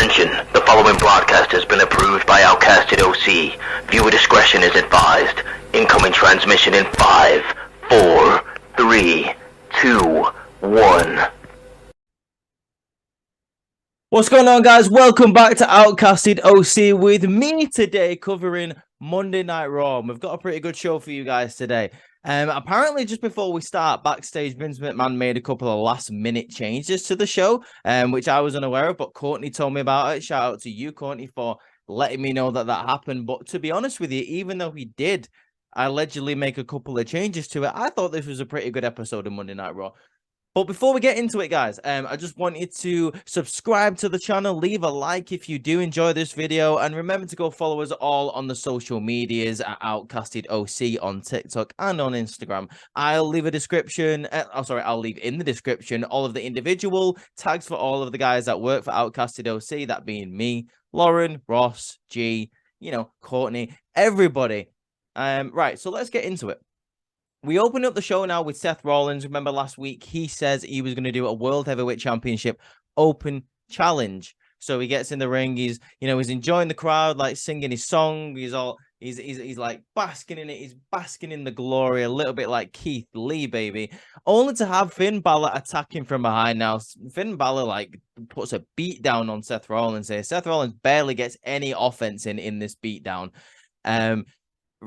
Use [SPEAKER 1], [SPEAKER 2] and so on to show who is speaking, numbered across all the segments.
[SPEAKER 1] Attention, the following broadcast has been approved by Outcasted OC. Viewer discretion is advised. Incoming transmission in 5, 4, 3, 2, 1.
[SPEAKER 2] What's going on, guys? Welcome back to Outcasted OC with me today covering Monday Night Raw. We've got a pretty good show for you guys today. Apparently, just before we start, backstage, Vince McMahon made a couple of last-minute changes to the show, which I was unaware of, but Courtney told me about it. Shout out to you, Courtney, for letting me know that that happened. But to be honest with you, even though he did allegedly make a couple of changes to it, I thought this was a pretty good episode of Monday Night Raw. But before we get into it, guys, I just want you to subscribe to the channel, leave a like if you do enjoy this video, and remember to go follow us all on the social medias at Outcasted OC on TikTok and on Instagram. I'll leave a description. I'll leave in the description all of the individual tags for all of the guys that work for Outcasted OC, that being me, Lauren, Ross, G, Courtney, everybody. Right, so let's get into it. We open up the show now with Seth Rollins. Remember last week, he says he was going to do a World Heavyweight Championship Open Challenge. So he gets in the ring. He's enjoying the crowd, like singing his song. He's like basking in it. He's basking in the glory, a little bit like Keith Lee, baby. Only to have Finn Balor attacking from behind now. Finn Balor like puts a beat down on Seth Rollins here. Seth Rollins barely gets any offense in this beat down.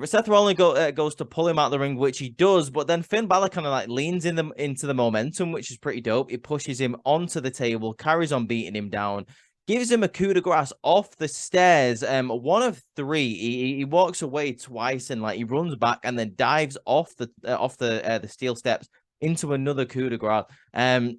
[SPEAKER 2] Seth Rollins goes to pull him out of the ring, which he does, but then Finn Balor kind of like leans into the momentum, which is pretty dope. He pushes him onto the table, carries on beating him down, gives him a coup de grace off the stairs. One of three. He walks away twice and like he runs back and then dives off the steel steps into another coup de grace.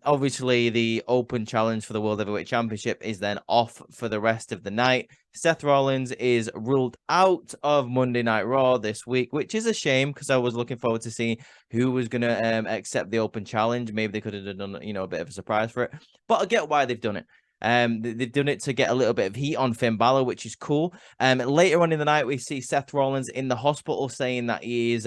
[SPEAKER 2] Obviously, the open challenge for the World Heavyweight Championship is then off for the rest of the night. Seth Rollins is ruled out of Monday Night Raw this week, which is a shame because I was looking forward to seeing who was going to accept the open challenge. Maybe they could have done, a bit of a surprise for it. But I get why they've done it. They've done it to get a little bit of heat on Finn Balor, which is cool. Later on in the night, we see Seth Rollins in the hospital saying that he is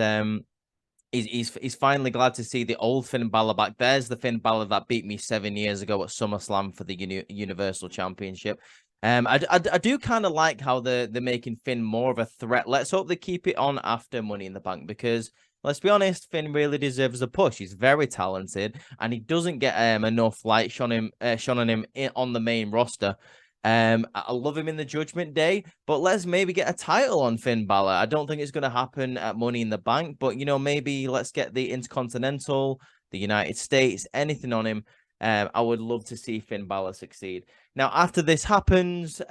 [SPEAKER 2] He's finally glad to see the old Finn Balor back. There's the Finn Balor that beat me 7 years ago at SummerSlam for the Universal Championship. I do kind of like how they're making Finn more of a threat. Let's hope they keep it on after Money in the Bank because, let's be honest, Finn really deserves a push. He's very talented and he doesn't get enough light shone on him on the main roster. I love him in the Judgment Day, but let's maybe get a title on Finn Balor. I don't think it's going to happen at Money in the Bank, but maybe let's get the Intercontinental, the United States, anything on him. I would love to see Finn Balor succeed. Now, after this happens,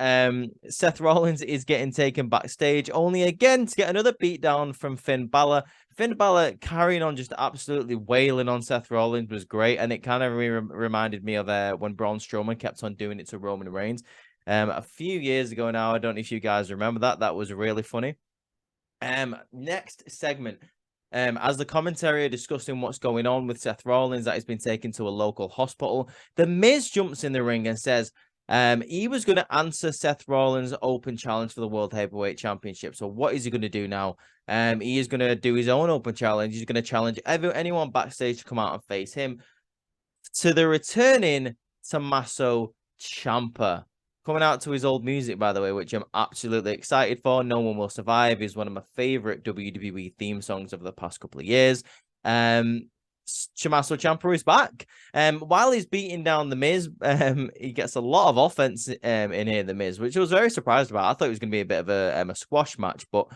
[SPEAKER 2] Seth Rollins is getting taken backstage, only again to get another beatdown from Finn Balor. Finn Balor carrying on, just absolutely wailing on Seth Rollins was great, and it kind of reminded me of when Braun Strowman kept on doing it to Roman Reigns a few years ago now. I don't know if you guys remember that. That was really funny. Next segment. As the commentary are discussing what's going on with Seth Rollins, that he's been taken to a local hospital, The Miz jumps in the ring and says he was going to answer Seth Rollins' open challenge for the World Heavyweight Championship. So what is he going to do now? He is going to do his own open challenge. He's going to challenge anyone backstage to come out and face him. To the returning Tommaso Ciampa. Coming out to his old music, by the way, which I'm absolutely excited for. No One Will Survive is one of my favorite WWE theme songs of the past couple of years. Tommaso Ciampa is back. While he's beating down The Miz, he gets a lot of offense in here, The Miz, which I was very surprised about. I thought it was going to be a bit of a squash match, but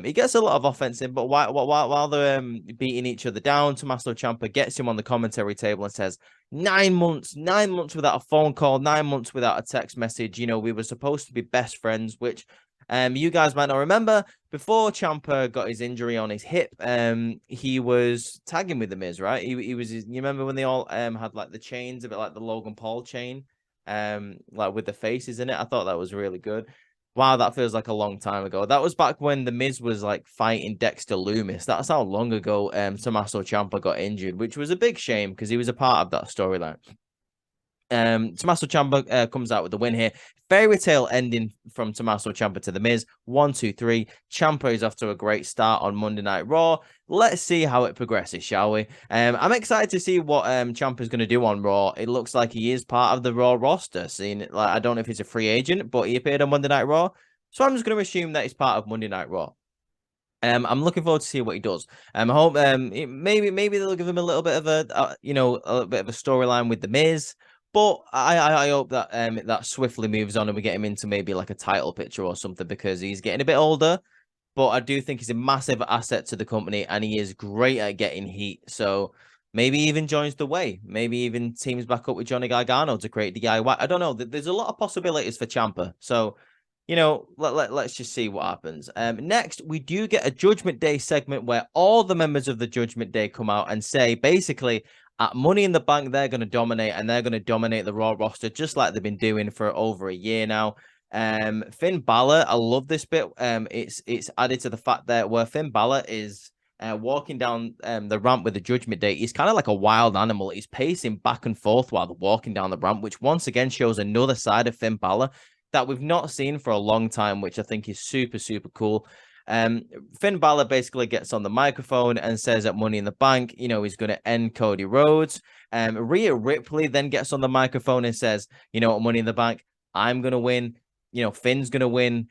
[SPEAKER 2] he gets a lot of offense in. But while they're beating each other down, Tommaso Ciampa gets him on the commentary table and says, 9 months without a phone call, 9 months without a text message. We were supposed to be best friends, which you guys might not remember. Before Ciampa got his injury on his hip, he was tagging with The Miz, right? He was. You remember when they all had like the chains, a bit like the Logan Paul chain, like with the faces in it. I thought that was really good. Wow, that feels like a long time ago. That was back when The Miz was like fighting Dexter Lumis. That's how long ago Tommaso Ciampa got injured, which was a big shame because he was a part of that storyline. Tommaso Ciampa comes out with the win here. Fairy tale ending from Tommaso Ciampa to The Miz. 1, 2, 3. Ciampa is off to a great start on Monday Night Raw. Let's see how it progresses, shall we? I'm excited to see what Ciampa's going to do on Raw. It looks like he is part of the Raw roster. I don't know if he's a free agent, but he appeared on Monday Night Raw. So I'm just going to assume that he's part of Monday Night Raw. I'm looking forward to see what he does. I hope maybe they'll give him a little bit of a little bit of a storyline with The Miz. But I hope that that swiftly moves on and we get him into maybe like a title picture or something, because he's getting a bit older. But I do think he's a massive asset to the company, and he is great at getting heat. So maybe even joins the way. Maybe even teams back up with Johnny Gargano to create DIY. I don't know. There's a lot of possibilities for Ciampa. So let's just see what happens. Next, we do get a Judgment Day segment where all the members of the Judgment Day come out and say, basically, at Money in the Bank, they're going to dominate, and they're going to dominate the Raw roster just like they've been doing for over a year now. Finn Balor, I love this bit. It's added to the fact that where Finn Balor is walking down the ramp with the Judgment Day, he's kind of like a wild animal. He's pacing back and forth while they're walking down the ramp, which once again shows another side of Finn Balor that we've not seen for a long time, which I think is super, super cool. Finn Balor basically gets on the microphone and says at Money in the Bank, he's going to end Cody Rhodes. Rhea Ripley then gets on the microphone and says, at Money in the Bank, I'm going to win. Finn's going to win.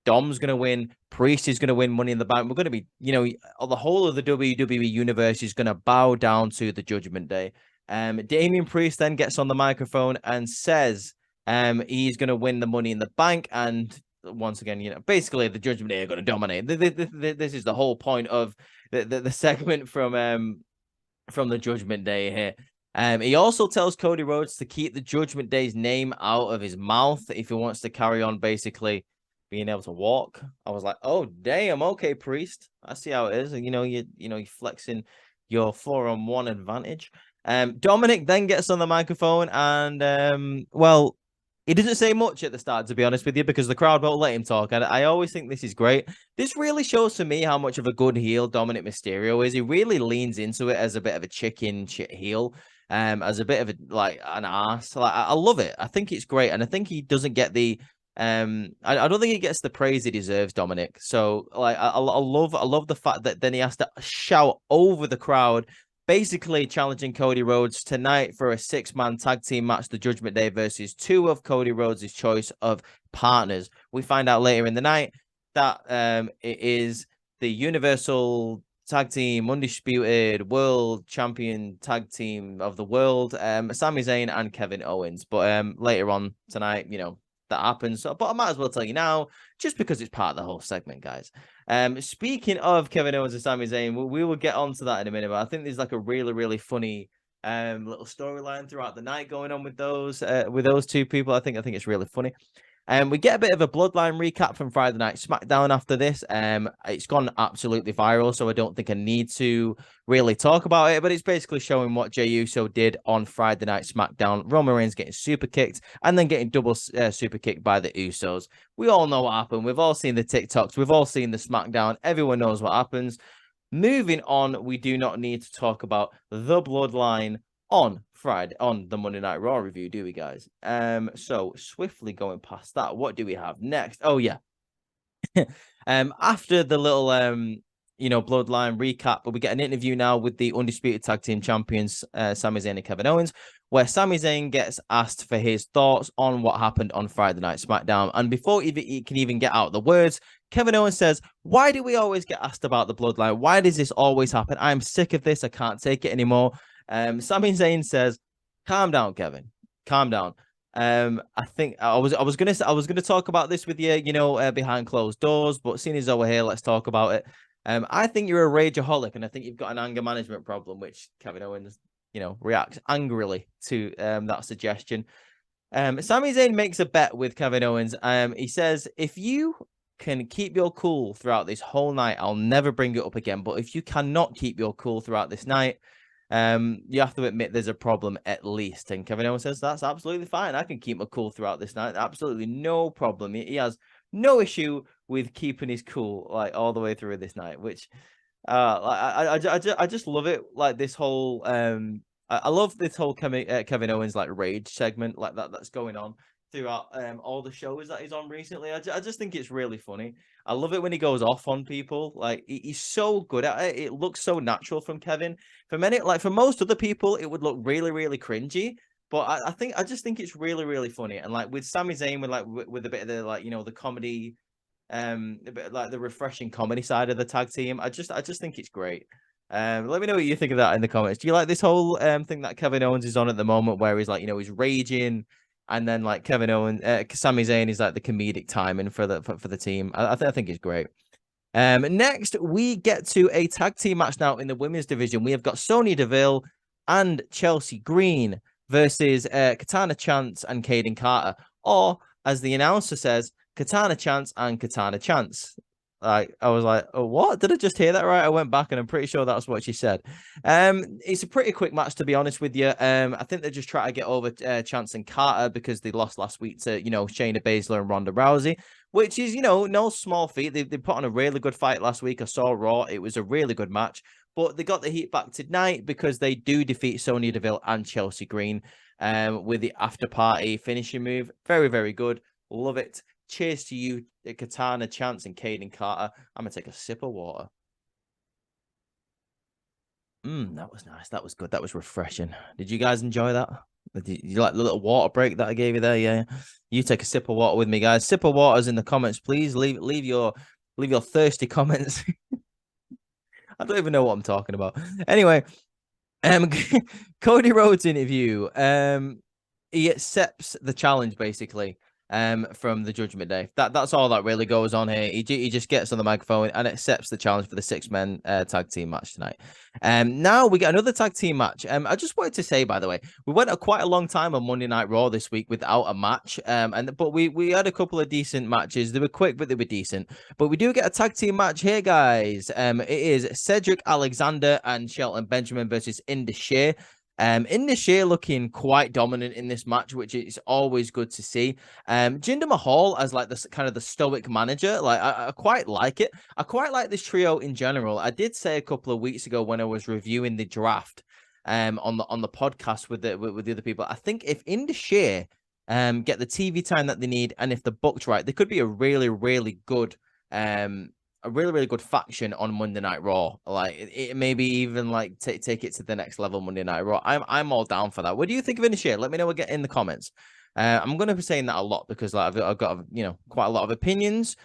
[SPEAKER 2] Dom's going to win. Priest is going to win Money in the Bank. We're going to be, the whole of the WWE universe is going to bow down to the Judgment Day. Damian Priest then gets on the microphone and says, he's going to win the Money in the Bank, and once again, basically the Judgment Day are going to dominate. This is the whole point of the segment from the Judgment Day here. He also tells Cody Rhodes to keep the Judgment Day's name out of his mouth if he wants to carry on basically being able to walk. I was like, oh damn, okay, Priest, I see how it is. You're flexing your 4-on-1 advantage. Dominic then gets on the microphone and he doesn't say much at the start, to be honest with you, because the crowd won't let him talk. And I always think this is great. This really shows to me how much of a good heel Dominic Mysterio is. He really leans into it as a bit of a chicken shit heel, as a bit of an ass. I love it. I think it's great, and I think he doesn't get the I don't think he gets the praise he deserves, Dominic. So I love the fact that then he has to shout over the crowd, basically challenging Cody Rhodes tonight for a 6-man tag team match, the Judgment Day versus 2 of Cody Rhodes' choice of partners. We find out later in the night that it is the Universal Tag Team Undisputed World Champion Tag Team of the World, Sami Zayn and Kevin Owens. But later on tonight, that happens. So, but I might as well tell you now, just because it's part of the whole segment, guys. Speaking of Kevin Owens and Sami Zayn, we will get onto that in a minute, but I think there's like a really, really funny little storyline throughout the night going on with those two people. I think it's really funny. We get a bit of a Bloodline recap from Friday Night SmackDown after this. It's gone absolutely viral, so I don't think I need to really talk about it, but it's basically showing what Jey Uso did on Friday Night SmackDown. Roman Reigns getting super kicked and then getting double super kicked by the Usos. We all know what happened. We've all seen the TikToks. We've all seen the SmackDown. Everyone knows what happens. Moving on, we do not need to talk about the Bloodline on Friday on the Monday Night Raw review, do we, guys? So swiftly going past that, what do we have next? Oh yeah. After the little Bloodline recap, we get an interview now with the Undisputed Tag Team Champions, Sami Zayn and Kevin Owens, where Sami Zayn gets asked for his thoughts on what happened on Friday Night SmackDown. And before he can even get out the words, Kevin Owens says, "Why do we always get asked about the Bloodline? Why does this always happen? I'm sick of this. I can't take it anymore." Sami Zayn says, "Calm down, Kevin. Calm down." I think I was gonna talk about this with you, behind closed doors, but seeing as though we're here, let's talk about it. I think you're a rageaholic, and I think you've got an anger management problem, which Kevin Owens, reacts angrily to that suggestion. Sami Zayn makes a bet with Kevin Owens. He says, "If you can keep your cool throughout this whole night, I'll never bring it up again. But if you cannot keep your cool throughout this night, you have to admit there's a problem at least." And Kevin Owens says, "That's absolutely fine. I can keep my cool throughout this night. Absolutely no problem." He has no issue with keeping his cool all the way through this night, which I just love it. Like this whole I love this whole Kevin Owens like rage segment like that's going on throughout all the shows that he's on recently. I just think it's really funny. I love it when he goes off on people. Like he's so good at it. It looks so natural from Kevin. For most other people, it would look really, really cringy. But I just think it's really, really funny. And like with Sami Zayn, with a bit of the like the comedy, a bit like the refreshing comedy side of the tag team. I just think it's great. Let me know what you think of that in the comments. Do you like this whole thing that Kevin Owens is on at the moment, where he's like, he's raging, and then like Kevin Owens, Sami Zayn is like the comedic timing for the team. I think it's great. Next we get to a tag team match now in the women's division. We have got Sonya Deville and Chelsea Green versus Katana Chance and Kaden Carter, or as the announcer says, Katana Chance and Katana Chance. Like I was like, oh, what? Did I just hear that right? I went back and I'm pretty sure that's what she said. It's a pretty quick match, to be honest with you. I think they're just trying to get over Chance and Carter because they lost last week to Shayna Baszler and Ronda Rousey, which is no small feat. They put on a really good fight last week. I saw Raw. It was a really good match, but they got the heat back tonight because they do defeat Sonya Deville and Chelsea Green with the after party finishing move. Very, very good. Love it. Cheers to you, Katana Chance and Kaden Carter. I'm gonna take a sip of water. That was nice. That was good. That was refreshing. Did you guys enjoy that? Did you like the little water break that I gave you there? Yeah. You take a sip of water with me, guys. Sip of waters in the comments, please. Leave your thirsty comments. I don't even know what I'm talking about. Anyway, Cody Rhodes interview. He accepts the challenge basically. From the Judgment Day. That's all that really goes on here. He just gets on the microphone and accepts the challenge for the 6-man tag team match tonight. Now we get another tag team match. I just wanted to say, by the way, we went quite a long time on Monday Night Raw this week without a match. But we had a couple of decent matches. They were quick, but they were decent. But we do get a tag team match here, guys. It is Cedric Alexander and Shelton Benjamin versus Indus Sher. Indus Sher looking quite dominant in this match, which is always good to see. Jinder Mahal as like this kind of the stoic manager, like I quite like it. I quite like this trio in general. I did say a couple of weeks ago when I was reviewing the draft, on the podcast with the other people. I think if Indus Sher get the TV time that they need, and if they're booked right, they could be a really, really good faction on Monday Night Raw. Like it maybe even like take it to the next level Monday Night Raw. I'm all down for that. What do you think of Indus Sher? Let me know again in the comments. I'm going to be saying that a lot because like I've got quite a lot of opinions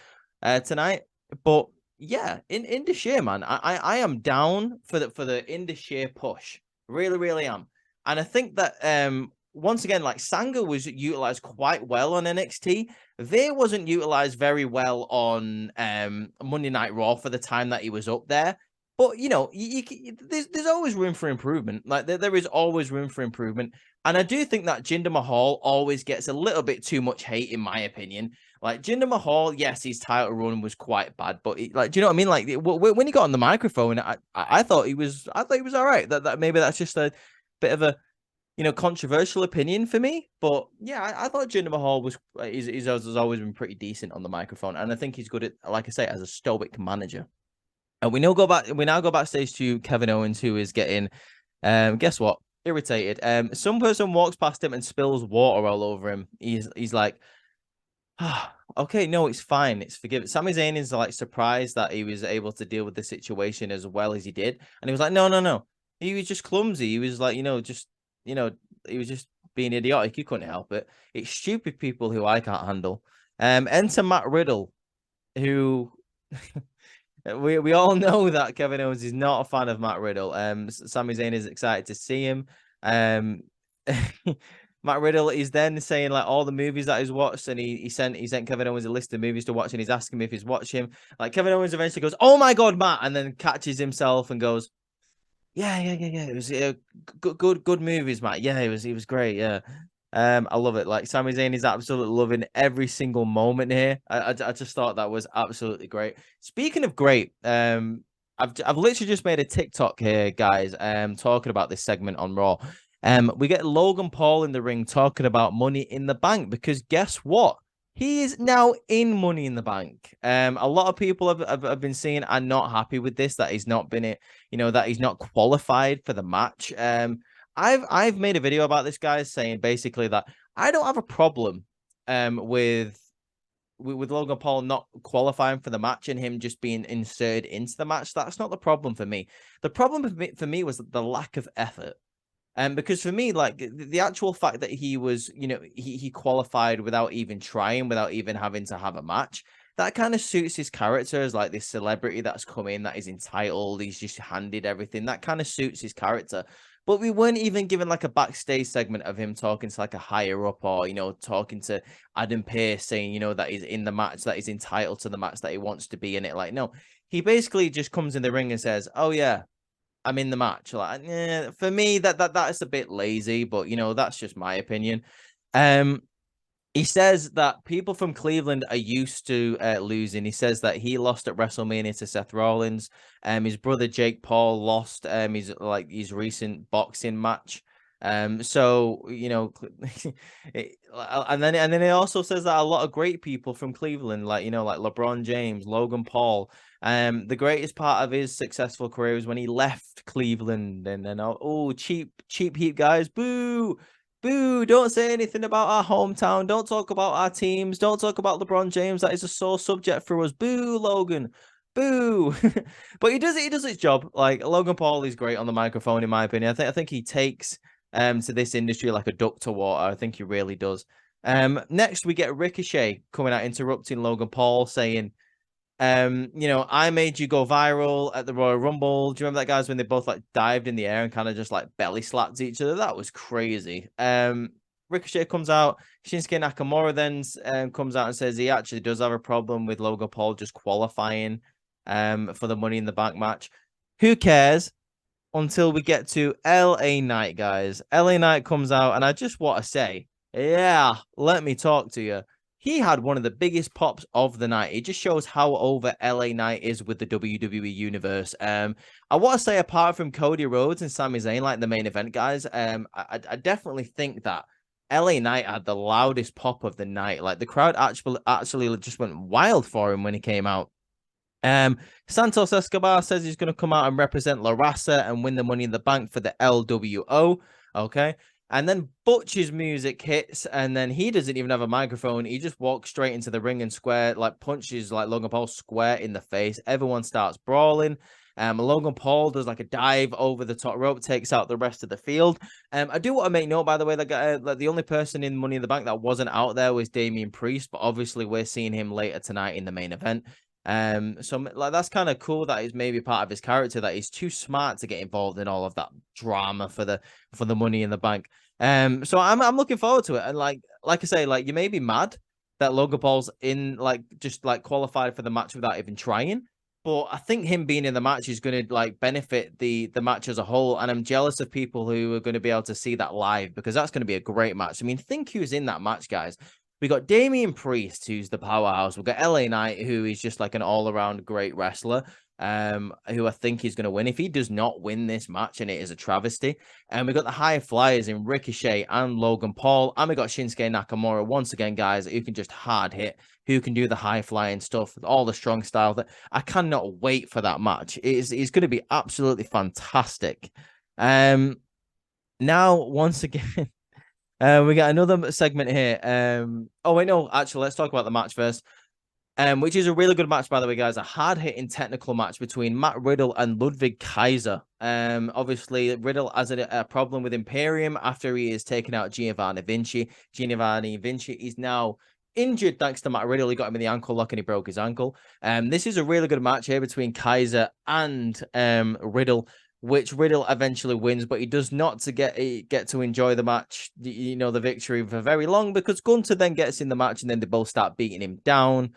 [SPEAKER 2] tonight. But yeah, in Indus Sher, man, I am down for the Indus Sher push. Really, really am. And I think that once again, like Sanga was utilized quite well on NXT. They wasn't utilized very well on Monday Night Raw for the time that he was up there. But there's always room for improvement. Like there is always room for improvement. And I do think that Jinder Mahal always gets a little bit too much hate, in my opinion. Like Jinder Mahal, yes, his title run was quite bad, but do you know what I mean? Like when he got on the microphone, I thought he was all right. That maybe that's just a bit of a controversial opinion for me, but yeah, I thought Jinder Mahal has always been pretty decent on the microphone, and I think he's good at, like I say, as a stoic manager. And we now go backstage to Kevin Owens, who is getting, guess what, irritated. Some person walks past him and spills water all over him. He's like, okay, no, it's fine, it's forgiven. Sami Zayn is like surprised that he was able to deal with the situation as well as he did, and he was like, no, he was just clumsy. He was like, he was just being idiotic. He couldn't help it. It's stupid people who I can't handle. Enter Matt Riddle, who we all know that Kevin Owens is not a fan of Matt Riddle. Sami Zayn is excited to see him. Matt Riddle is then saying like all the movies that he's watched, and he sent Kevin Owens a list of movies to watch, and he's asking him if he's watched him. Like Kevin Owens eventually goes, "Oh my God, Matt," and then catches himself and goes, Yeah. It was good movies, Matt. Yeah, he was great. Yeah, I love it. Like Sami Zayn is absolutely loving every single moment here. I just thought that was absolutely great. Speaking of great, I've literally just made a TikTok here, guys. Talking about this segment on Raw. We get Logan Paul in the ring talking about Money in the Bank because guess what? He is now in Money in the Bank. A lot of people have been saying I'm not happy with this, that he's not been it, that he's not qualified for the match. I've made a video about this, guys, saying basically that I don't have a problem with Logan Paul not qualifying for the match and him just being inserted into the match. That's not the problem for me. The problem for me was the lack of effort. Because for me, like the actual fact that he was, he qualified without even trying, without even having to have a match, that kind of suits his character as like this celebrity that's come in, that is entitled, he's just handed everything. That kind of suits his character. But we weren't even given like a backstage segment of him talking to like a higher up, or talking to Adam Pearce, saying that he's in the match, that he's entitled to the match, that he wants to be in it. Like, no, he basically just comes in the ring and says, "Oh yeah, I'm in the match." Like, for me, that is a bit lazy, but that's just my opinion. He says that people from Cleveland are used to losing. He says that he lost at WrestleMania to Seth Rollins. His brother Jake Paul lost his recent boxing match. So and then he also says that a lot of great people from Cleveland, like LeBron James, Logan Paul. The greatest part of his successful career was when he left Cleveland, and then cheap heat guys, boo. Boo, don't say anything about our hometown. Don't talk about our teams. Don't talk about LeBron James. That is a sore subject for us. Boo, Logan. Boo. But he does his job. Like, Logan Paul is great on the microphone, in my opinion. I think he takes to this industry like a duck to water. I think he really does. Next we get Ricochet coming out interrupting Logan Paul, saying, I made you go viral at the Royal Rumble. Do you remember that, guys, when they both like dived in the air and kind of just like belly slapped each other? That was crazy. Ricochet comes out. Shinsuke Nakamura then comes out and says he actually does have a problem with Logan Paul just qualifying for the Money in the Bank match. Who cares until we get to LA Knight, guys. LA Knight comes out, and I just want to say, yeah, let me talk to you. He had one of the biggest pops of the night. It just shows how over LA Knight is with the WWE universe. I want to say, apart from Cody Rhodes and Sami Zayn, like the main event guys, I definitely think that LA Knight had the loudest pop of the night. Like, the crowd actually just went wild for him when he came out. Santos Escobar says he's going to come out and represent La Raza and win the Money in the Bank for the LWO. Okay. And then Butch's music hits, and then he doesn't even have a microphone. He just walks straight into the ring and punches like Logan Paul square in the face. Everyone starts brawling. Logan Paul does like a dive over the top rope, takes out the rest of the field. I do want to make note, by the way, that the only person in Money in the Bank that wasn't out there was Damian Priest, but obviously we're seeing him later tonight in the main event. So like, that's kind of cool that is maybe part of his character, that he's too smart to get involved in all of that drama for the Money in the Bank. So I'm looking forward to it. And like I say, like, you may be mad that Logan Paul's just qualified for the match without even trying, but I think him being in the match is going to benefit the match as a whole. And I'm jealous of people who are going to be able to see that live, because that's going to be a great match. I mean, think who's in that match, guys. We got Damian Priest, who's the powerhouse. We've got LA Knight, who is just like an all-around great wrestler, who I think is going to win. If he does not win this match, and it is a travesty. And we got the high flyers in Ricochet and Logan Paul. And we got Shinsuke Nakamura, once again, guys, who can just hard hit, who can do the high-flying stuff, all the strong style. That I cannot wait for that match. It's going to be absolutely fantastic. Now, once again... we got another segment here. Oh, wait, no, actually, let's talk about the match first. Which is a really good match, by the way, guys. A hard-hitting technical match between Matt Riddle and Ludwig Kaiser. Obviously, Riddle has a problem with Imperium after he is taken out Giovanni Vinci. Giovanni Vinci is now injured thanks to Matt Riddle. He got him in the ankle lock and he broke his ankle. This is a really good match here between Kaiser and Riddle, which Riddle eventually wins, but he does not get to enjoy the match, the victory, for very long, because Gunther then gets in the match and then they both start beating him down.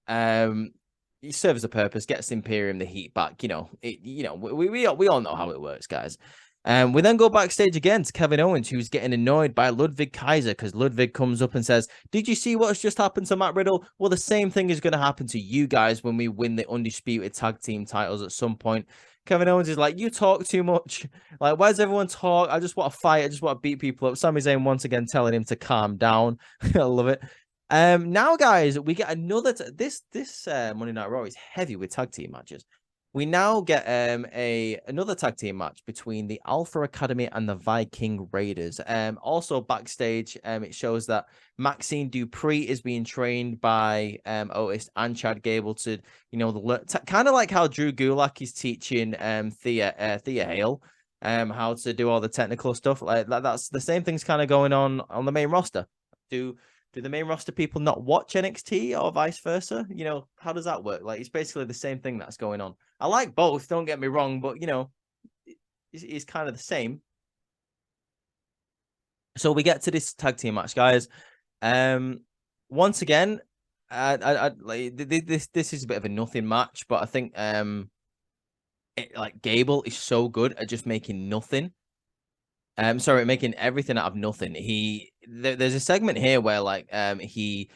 [SPEAKER 2] He serves a purpose, gets Imperium the heat back. We all know how it works, guys. We then go backstage again to Kevin Owens, who's getting annoyed by Ludwig Kaiser, because Ludwig comes up and says, "Did you see what's just happened to Matt Riddle? Well, the same thing is going to happen to you guys when we win the undisputed tag team titles at some point." Kevin Owens is like, "You talk too much. Like, why does everyone talk? I just want to fight. I just want to beat people up." Sami Zayn once again telling him to calm down. I love it. Now, guys, we get another. This Monday Night Raw is heavy with tag team matches. We now get another tag team match between the Alpha Academy and the Viking Raiders. Also backstage, it shows that Maxine Dupree is being trained by Otis and Chad Gable to, kind of like how Drew Gulak is teaching Thea Hale how to do all the technical stuff. Like that's the same thing's kind of going on the main roster. Do the main roster people not watch NXT or vice versa? How does that work? Like, it's basically the same thing that's going on. I like both, don't get me wrong, but, it's kind of the same. So we get to this tag team match, guys. Once again, this is a bit of a nothing match, but I think Gable is so good at just making nothing. Making everything out of nothing. There's a segment here where he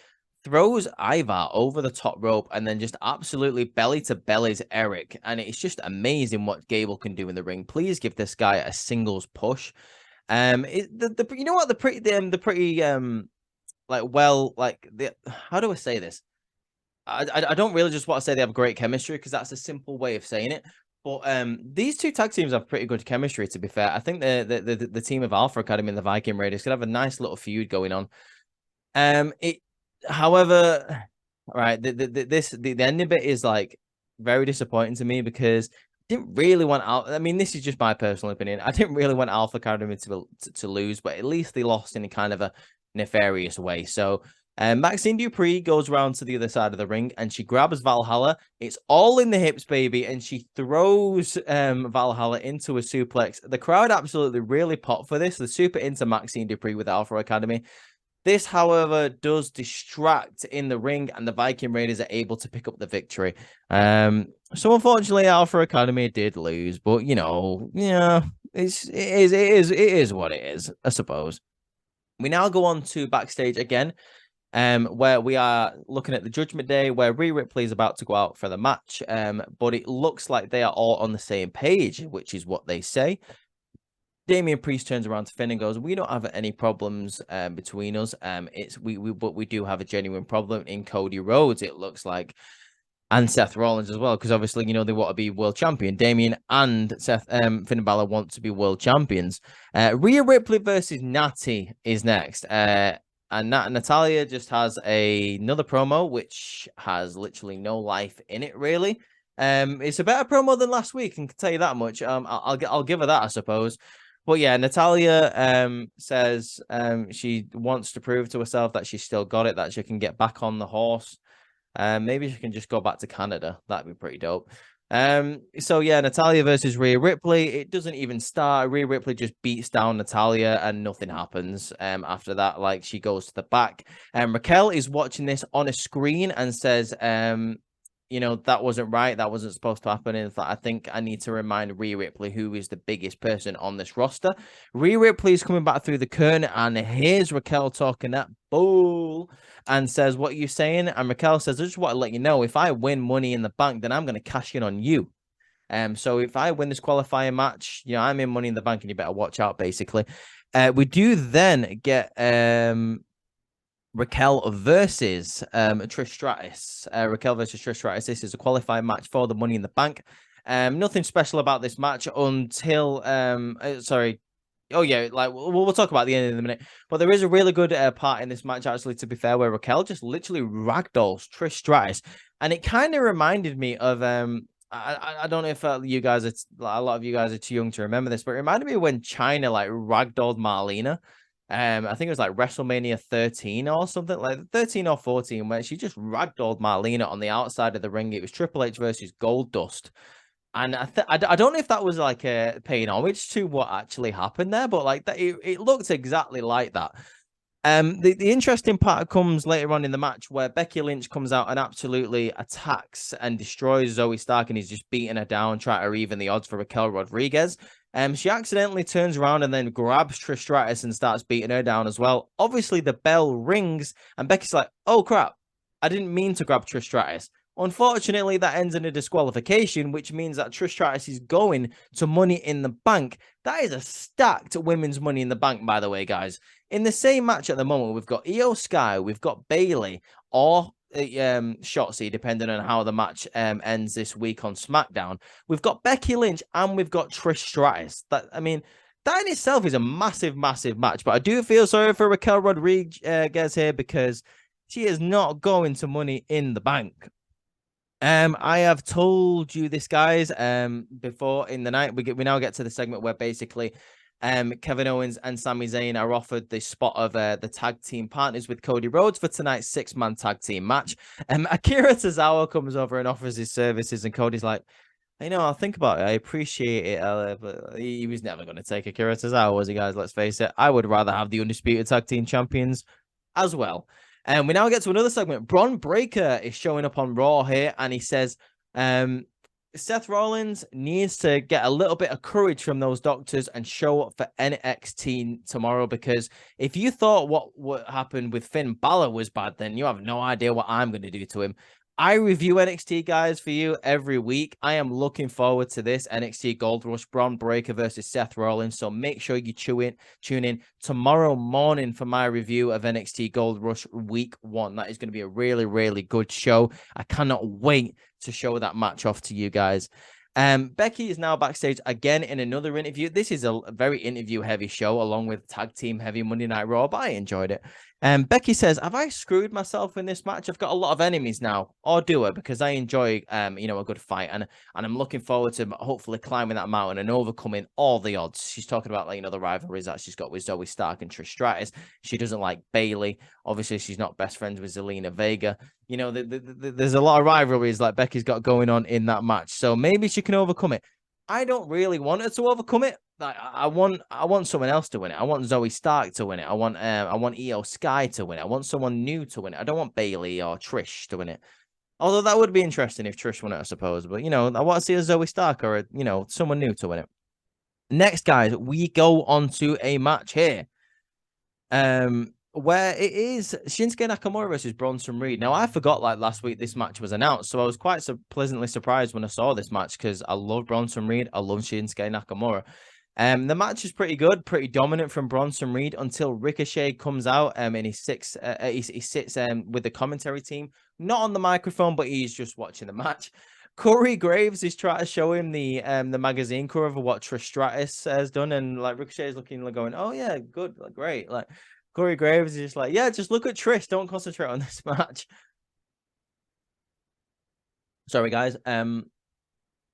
[SPEAKER 2] throws Ivar over the top rope and then just absolutely belly to bellies Eric, and it's just amazing what Gable can do in the ring. Please give this guy a singles push. How do I say this? I don't really just want to say they have great chemistry because that's a simple way of saying it. But these two tag teams have pretty good chemistry, to be fair. I think the team of Alpha Academy and the Viking Raiders could have a nice little feud going on. However, right, the ending bit is like very disappointing to me because I didn't really want I mean, this is just my personal opinion. I didn't really want Alpha Academy to lose, but at least they lost in a kind of a nefarious way. So Maxine Dupree goes around to the other side of the ring and she grabs Valhalla. It's all in the hips, baby, and she throws Valhalla into a suplex. The crowd absolutely really popped for this. They're super into Maxine Dupree with Alpha Academy. This, however, does distract in the ring, and the Viking Raiders are able to pick up the victory. So unfortunately, Alpha Academy did lose, but it is what it is, I suppose. We now go on to backstage again, where we are looking at the Judgment Day, where Rhea Ripley is about to go out for the match. But it looks like they are all on the same page, which is what they say. Damian Priest turns around to Finn and goes, "We don't have any problems between us. But we do have a genuine problem in Cody Rhodes, it looks like, and Seth Rollins as well, because obviously they want to be world champion. Damian and Finn and Balor want to be world champions. Rhea Ripley versus Natty is next. And Natalya just has another promo which has literally no life in it, really. It's a better promo than last week, and can tell you that much. I'll give her that, I suppose. But yeah, Natalya says she wants to prove to herself that she's still got it, that she can get back on the horse. Maybe she can just go back to Canada. That'd be pretty dope. So yeah, Natalya versus Rhea Ripley. It doesn't even start. Rhea Ripley just beats down Natalya and nothing happens. After that, like, she goes to the back. Raquel is watching this on a screen and says, that wasn't right. That wasn't supposed to happen. In fact, I think I need to remind Rhea Ripley who is the biggest person on this roster. Rhea Ripley is coming back through the curtain, and here's Raquel talking that bull and says, "What are you saying?" And Raquel says, "I just want to let you know, if I win Money in the Bank, then I'm going to cash in on you. So if I win this qualifying match, I'm in Money in the Bank, and you better watch out." Basically, we do then get Raquel versus Trish Stratus. Raquel versus Trish Stratus. This is a qualifying match for the Money in the Bank. Nothing special about this match until Oh yeah, like we'll talk about the end in a minute. But there is a really good part in this match, actually, to be fair, where Raquel just literally ragdolls Trish Stratus, and it kind of reminded me of I don't know if you guys, a lot of you guys are too young to remember this, but it reminded me of when China like ragdolled Marlena. I think it was like WrestleMania 13 or something, like 13 or 14, where she just ragdolled Marlena on the outside of the ring. It was Triple H versus Goldust. And I don't know if that was like a paying homage to what actually happened there, but like that, it looked exactly like that. The interesting part comes later on in the match where Becky Lynch comes out and absolutely attacks and destroys Zoe Stark, and he's just beating her down, trying to even the odds for Raquel Rodriguez. She accidentally turns around and then grabs Trish Stratus and starts beating her down as well. Obviously, the bell rings, and Becky's like, "Oh crap, I didn't mean to grab Trish Stratus." Unfortunately, that ends in a disqualification, which means that Trish Stratus is going to Money in the Bank. That is a stacked women's Money in the Bank, by the way, guys. In the same match at the moment, we've got Io Sky, we've got Bayley, or Shotzi, depending on how the match ends this week on SmackDown. We've got Becky Lynch and we've got Trish Stratus. That in itself is a massive, massive match. But I do feel sorry for Raquel Rodriguez here because she is not going to Money in the Bank. I have told you this, guys, before in the night. We now get to the segment where basically Kevin Owens and Sami Zayn are offered the spot of the tag team partners with Cody Rhodes for tonight's 6-man tag team match. Akira Tozawa comes over and offers his services, and Cody's like, I'll think about it. I appreciate it. But he was never going to take Akira Tozawa, was he, guys? Let's face it. I would rather have the undisputed tag team champions as well. And we now get to another segment. Bron Breakker is showing up on Raw here, and he says, Seth Rollins needs to get a little bit of courage from those doctors and show up for NXT tomorrow, because if you thought what happened with Finn Balor was bad, then you have no idea what I'm going to do to him. I review NXT, guys, for you every week. I am looking forward to this NXT Gold Rush, Bron Breakker versus Seth Rollins. So make sure you tune in tomorrow morning for my review of NXT Gold Rush Week 1. That is going to be a really, really good show. I cannot wait to show that match off to you guys. Becky is now backstage again in another interview. This is a very interview-heavy show, along with tag team heavy Monday Night Raw, but I enjoyed it. Becky says, have I screwed myself in this match? I've got a lot of enemies now, or do I? Because I enjoy, a good fight, and I'm looking forward to hopefully climbing that mountain and overcoming all the odds. She's talking about, the rivalries that she's got with Zoe Stark and Trish Stratus. She doesn't like Bayley. Obviously, she's not best friends with Zelina Vega. There's a lot of rivalries like Becky's got going on in that match. So maybe she can overcome it. I don't really want her to overcome it. Like, I want someone else to win it. I want Zoe Stark to win it. I want Io Sky to win it. I want someone new to win it. I don't want Bayley or Trish to win it. Although that would be interesting if Trish won it, I suppose. But I want to see a Zoe Stark or someone new to win it. Next, guys, we go on to a match here. Where it is Shinsuke Nakamura versus Bronson Reed. Now, I forgot last week this match was announced, so I was quite pleasantly surprised when I saw this match, because I love Bronson Reed. I love Shinsuke Nakamura. The match is pretty good, pretty dominant from Bronson Reed until Ricochet comes out and he sits with the commentary team, not on the microphone, but he's just watching the match. Corey Graves is trying to show him the magazine cover of what Trish Stratus has done, and Ricochet is looking going, oh yeah, good, great. Corey Graves is just like, yeah, just look at Trish. Don't concentrate on this match. Sorry, guys.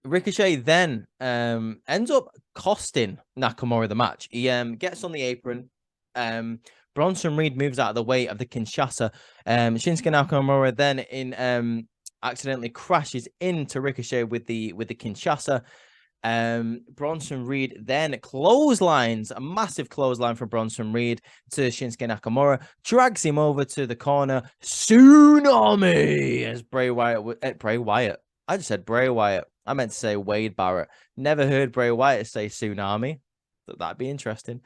[SPEAKER 2] Ricochet then ends up costing Nakamura the match. He gets on the apron. Bronson Reed moves out of the way of the Kinshasa. Shinsuke Nakamura then accidentally crashes into Ricochet with the Kinshasa. Bronson Reed then clotheslines, a massive clothesline from Bronson Reed to Shinsuke Nakamura, drags him over to the corner. Tsunami as Bray Wyatt. I just said Bray Wyatt. I meant to say Wade Barrett. Never heard Bray Wyatt say tsunami. That'd be interesting.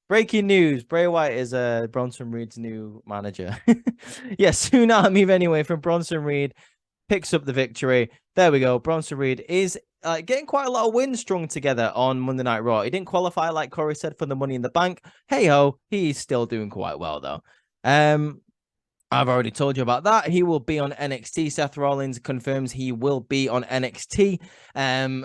[SPEAKER 2] Breaking news: Bray Wyatt is Bronson Reed's new manager. Yes, tsunami anyway from Bronson Reed. Picks up the victory. There we go. Bronson Reed is getting quite a lot of wins strung together on Monday Night Raw. He didn't qualify, like Corey said, for the Money in the Bank. Hey-ho, he's still doing quite well, though. I've already told you about that. He will be on NXT. Seth Rollins confirms he will be on NXT.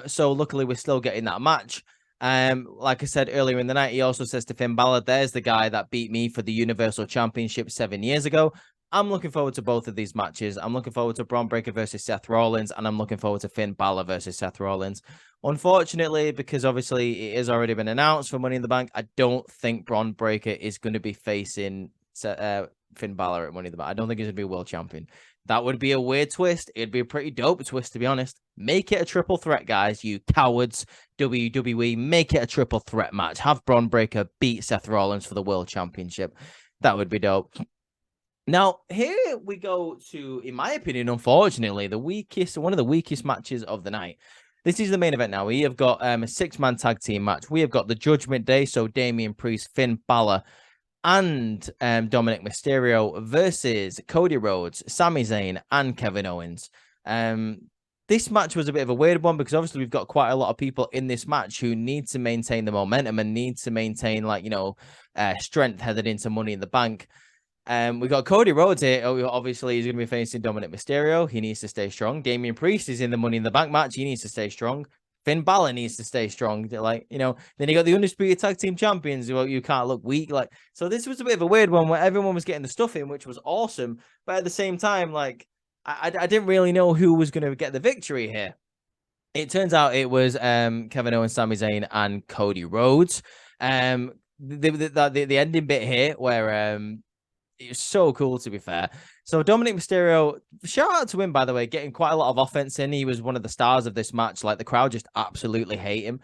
[SPEAKER 2] So luckily, we're still getting that match. Like I said earlier in the night, he also says to Finn Balor, there's the guy that beat me for the Universal Championship 7 years ago. I'm looking forward to both of these matches. I'm looking forward to Bron Breakker versus Seth Rollins, and I'm looking forward to Finn Balor versus Seth Rollins. Unfortunately, because obviously it has already been announced for Money in the Bank, I don't think Bron Breakker is going to be facing Finn Balor at Money in the Bank. I don't think he's going to be world champion. That would be a weird twist. It'd be a pretty dope twist, to be honest. Make it a triple threat, guys, you cowards. WWE, make it a triple threat match. Have Bron Breakker beat Seth Rollins for the world championship. That would be dope. Now, here we go to, in my opinion, unfortunately, one of the weakest matches of the night. This is the main event now. We have got a 6-man tag team match. We have got the Judgment Day, so Damian Priest, Finn Balor, and Dominic Mysterio versus Cody Rhodes, Sami Zayn, and Kevin Owens. This match was a bit of a weird one because obviously we've got quite a lot of people in this match who need to maintain the momentum and need to maintain, strength headed into Money in the Bank. We got Cody Rhodes here. Obviously, he's going to be facing Dominic Mysterio. He needs to stay strong. Damian Priest is in the Money in the Bank match. He needs to stay strong. Finn Balor needs to stay strong. Like, you know, then you got the Undisputed Tag Team Champions who you can't look weak. Like, so this was a bit of a weird one where everyone was getting the stuff in, which was awesome. But at the same time, like, I didn't really know who was going to get the victory here. It turns out it was Kevin Owens, Sami Zayn, and Cody Rhodes. The ending bit here where it was so cool, to be fair. So Dominic Mysterio, shout out to him, by the way, getting quite a lot of offense in. He was one of the stars of this match. Like, the crowd just absolutely hate him.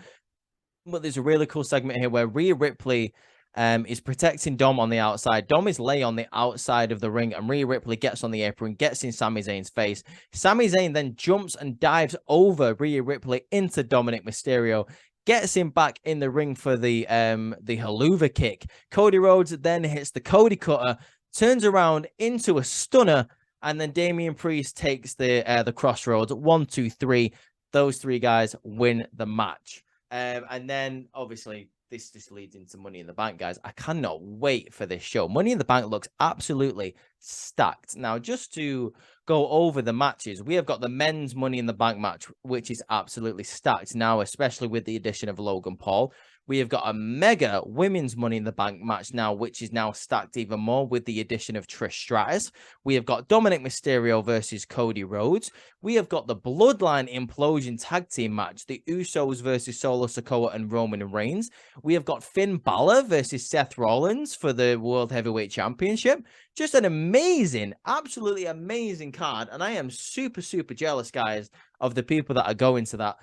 [SPEAKER 2] But there's a really cool segment here where Rhea Ripley is protecting Dom on the outside. Dom is lay on the outside of the ring, and Rhea Ripley gets on the apron, gets in Sami Zayn's face. Sami Zayn then jumps and dives over Rhea Ripley into Dominic Mysterio, gets him back in the ring for the haluva kick. Cody Rhodes then hits the Cody Cutter, turns around into a stunner, and then Damian Priest takes the Crossroads. 1, 2, 3. Those three guys win the match. And then, obviously, this just leads into Money in the Bank, guys. I cannot wait for this show. Money in the Bank looks absolutely stacked. Now, just to go over the matches, we have got the men's Money in the Bank match, which is absolutely stacked now, especially with the addition of Logan Paul. We have got a mega women's Money in the Bank match now, which is now stacked even more with the addition of Trish Stratus. We have got Dominic Mysterio versus Cody Rhodes. We have got the Bloodline Implosion tag team match, the Usos versus Solo Sikoa and Roman Reigns. We have got Finn Balor versus Seth Rollins for the World Heavyweight Championship. Just an amazing, absolutely amazing card. And I am super, super jealous, guys, of the people that are going to that.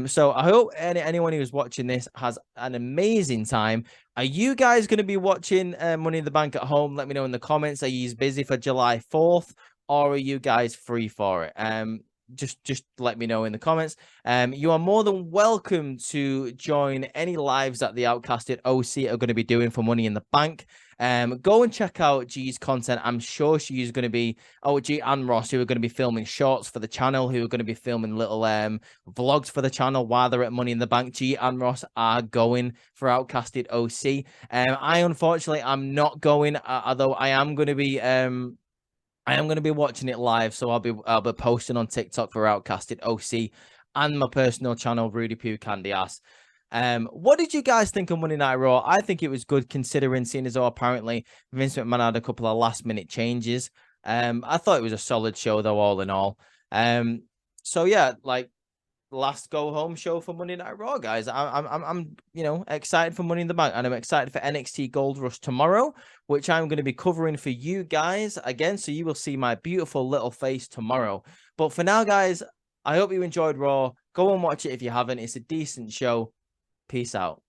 [SPEAKER 2] So I hope anyone who's watching this has an amazing time. Are you guys going to be watching Money in the Bank at home? Let me know in the comments. Are you busy for July 4th, or are you guys free for it? Just let me know in the comments. You are more than welcome to join any lives that the Outcasted OC are going to be doing for Money in the Bank. Go and check out G's content. I'm sure she's going to be, G and Ross, who are going to be filming shorts for the channel, who are going to be filming little vlogs for the channel while they're at Money in the Bank. G and Ross are going for Outcasted OC. I unfortunately I'm not going, although I am going to be watching it live, so I'll be posting on TikTok for Outcasted OC and my personal channel, Rudy Poo Candy Ass. What did you guys think of Monday Night Raw? I think it was good, considering seeing as though apparently Vince McMahon had a couple of last minute changes. I thought it was a solid show though, all in all. So yeah, like, last go home show for Monday Night Raw, guys. I'm excited for Money in the Bank, and I'm excited for NXT Gold Rush tomorrow, which I'm going to be covering for you guys again, so you will see my beautiful little face tomorrow. But for now, guys, I hope you enjoyed Raw. Go and watch it if you haven't. It's a decent show. Peace out.